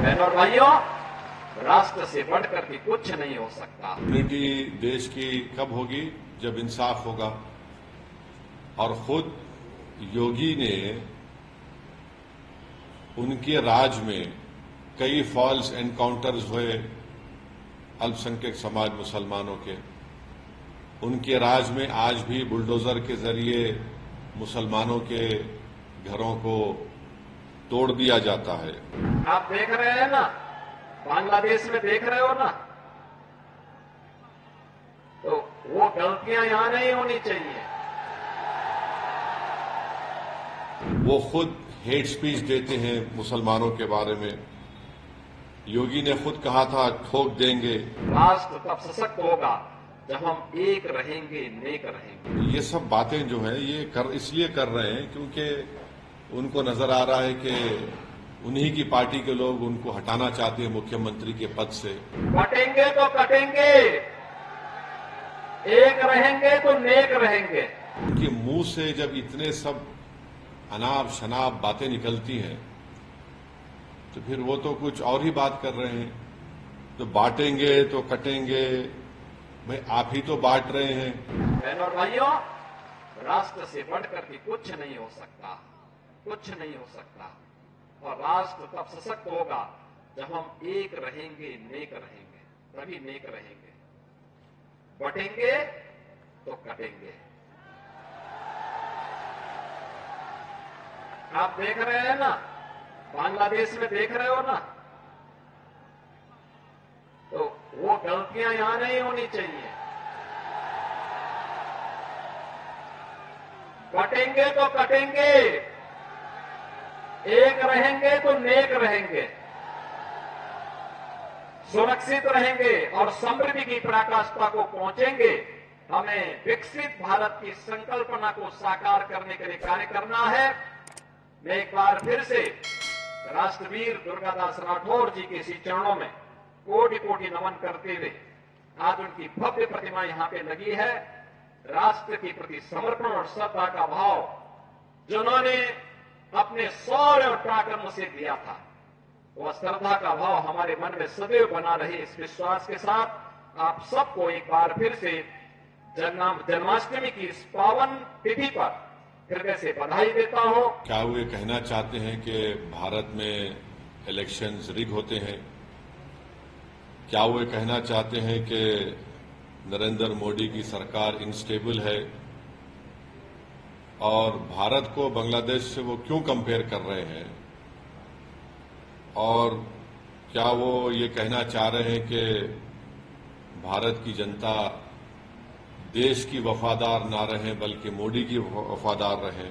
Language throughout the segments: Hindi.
बहनों और भाइयों, राष्ट्र से बढ़कर के कुछ नहीं हो सकता। यूनिटी देश की कब होगी? जब इंसाफ होगा। और खुद योगी ने उनके राज में कई फॉल्स एनकाउंटर्स हुए अल्पसंख्यक समाज मुसलमानों के। उनके राज में आज भी बुलडोजर के जरिए मुसलमानों के घरों को तोड़ दिया जाता है। आप देख रहे हैं ना, बांग्लादेश में देख रहे हो ना, तो वो गलतियां यहां नहीं होनी चाहिए। वो खुद हेट स्पीच देते हैं मुसलमानों के बारे में। योगी ने खुद कहा था ठोक देंगे। राष्ट्र तब सशक्त होगा जब हम एक रहेंगे, नेक रहेंगे। ये सब बातें जो है ये इसलिए कर रहे हैं क्योंकि उनको नजर आ रहा है कि उन्हीं की पार्टी के लोग उनको हटाना चाहते हैं मुख्यमंत्री के पद से। कटेंगे तो कटेंगे, एक रहेंगे तो नेक रहेंगे। उनके मुंह से जब इतने सब अनाप शनाप बातें निकलती हैं तो फिर वो तो कुछ और ही बात कर रहे हैं। तो बांटेंगे तो कटेंगे, भाई आप ही तो बांट रहे हैं। बहनों और भाइयों, राष्ट्र से बढ़कर के कुछ नहीं हो सकता, कुछ नहीं हो सकता। और राष्ट्र तब सशक्त होगा जब हम एक रहेंगे, नेक रहेंगे, तभी नेक रहेंगे। बटेंगे तो कटेंगे। आप देख रहे हैं ना, बांग्लादेश में देख रहे हो ना, तो वो गलतियां यहां नहीं होनी चाहिए। कटेंगे तो कटेंगे, एक रहेंगे तो नेक रहेंगे, सुरक्षित रहेंगे और समृद्धि की पराकाष्ठा को पहुंचेंगे। हमें विकसित भारत की संकल्पना को साकार करने के लिए कार्य करना है। मैं एक बार फिर से राष्ट्रवीर दुर्गादास राठौर जी के इसी चरणों में कोटि कोटि नमन करते हुए, आज उनकी भव्य प्रतिमा यहां पे लगी है। राष्ट्र के प्रति समर्पण और श्रद्धा का भाव जिन्होंने अपने शौर्य और पराक्रम से दिया था, वह श्रद्धा का भाव हमारे मन में सदैव बना रहे। इस विश्वास के साथ आप सबको एक बार फिर से जन्माष्टमी की इस पावन तिथि पर हृदय से बधाई देता हूं। क्या वो ये कहना चाहते हैं कि भारत में इलेक्शंस रिग होते हैं? क्या वो ये कहना चाहते हैं कि नरेंद्र मोदी की सरकार इनस्टेबल है? और भारत को बांग्लादेश से वो क्यों कंपेयर कर रहे हैं? और क्या वो ये कहना चाह रहे हैं कि भारत की जनता देश की वफादार ना रहे बल्कि मोदी की वफादार रहे?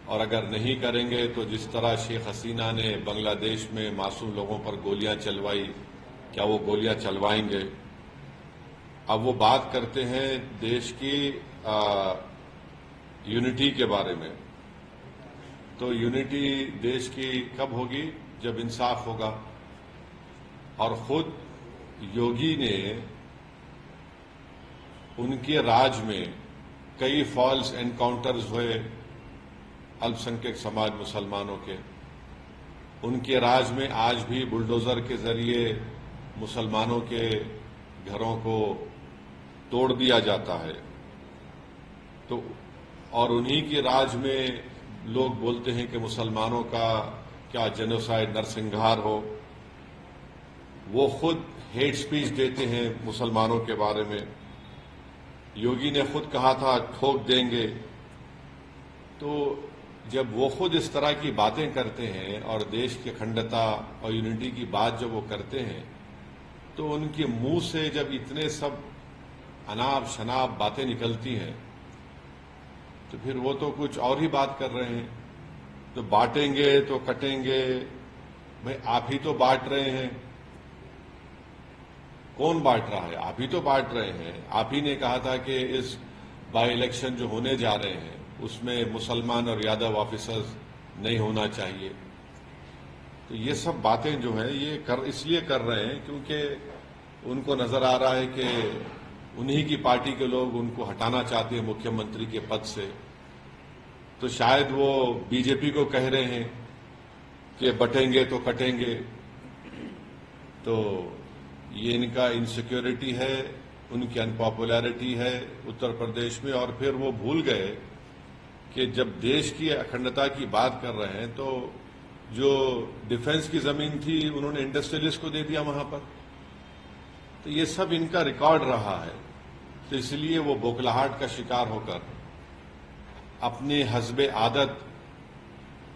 और अगर नहीं करेंगे तो जिस तरह शेख हसीना ने बांग्लादेश में मासूम लोगों पर गोलियां चलवाई, क्या वो गोलियां चलवाएंगे? अब वो बात करते हैं देश की यूनिटी के बारे में। तो यूनिटी देश की कब होगी? जब इंसाफ होगा। और खुद योगी ने उनके राज में कई फॉल्स एनकाउंटर्स हुए अल्पसंख्यक समाज मुसलमानों के। उनके राज में आज भी बुलडोजर के जरिए मुसलमानों के घरों को तोड़ दिया जाता है। तो और उन्हीं के राज में लोग बोलते हैं कि मुसलमानों का क्या जेनोसाइड, नरसंहार हो। वो खुद हेट स्पीच देते हैं मुसलमानों के बारे में। योगी ने खुद कहा था ठोक देंगे। तो जब वो खुद इस तरह की बातें करते हैं और देश की अखंडता और यूनिटी की बात जब वो करते हैं तो उनके मुंह से जब इतने सब अनाप शनाप बातें निकलती हैं तो फिर वो तो कुछ और ही बात कर रहे हैं। तो बांटेंगे तो कटेंगे, भाई आप ही तो बांट रहे हैं। कौन बांट रहा है? आप ही तो बांट रहे हैं। आप ही ने कहा था कि इस बाई इलेक्शन जो होने जा रहे हैं उसमें मुसलमान और यादव ऑफिसर्स नहीं होना चाहिए। तो ये सब बातें जो है ये इसलिए कर रहे हैं क्योंकि उनको नजर आ रहा है कि उन्हीं की पार्टी के लोग उनको हटाना चाहते हैं मुख्यमंत्री के पद से। तो शायद वो बीजेपी को कह रहे हैं कि बटेंगे तो कटेंगे, तो ये इनका इनसिक्योरिटी है, उनकी अनपॉपुलैरिटी है उत्तर प्रदेश में। और फिर वो भूल गए कि जब देश की अखंडता की बात कर रहे हैं तो जो डिफेंस की जमीन थी उन्होंने इंडस्ट्रियलिस्ट को दे दिया वहां पर। तो ये सब इनका रिकॉर्ड रहा है। तो इसलिए वो बौखलाहट का शिकार होकर अपनी हस्बे आदत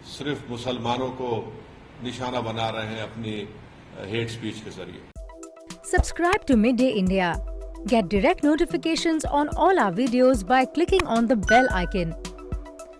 सिर्फ मुसलमानों को निशाना बना रहे हैं अपनी हेट स्पीच के जरिए। Subscribe to Midday India. Get direct notifications on all our videos by clicking on the bell icon.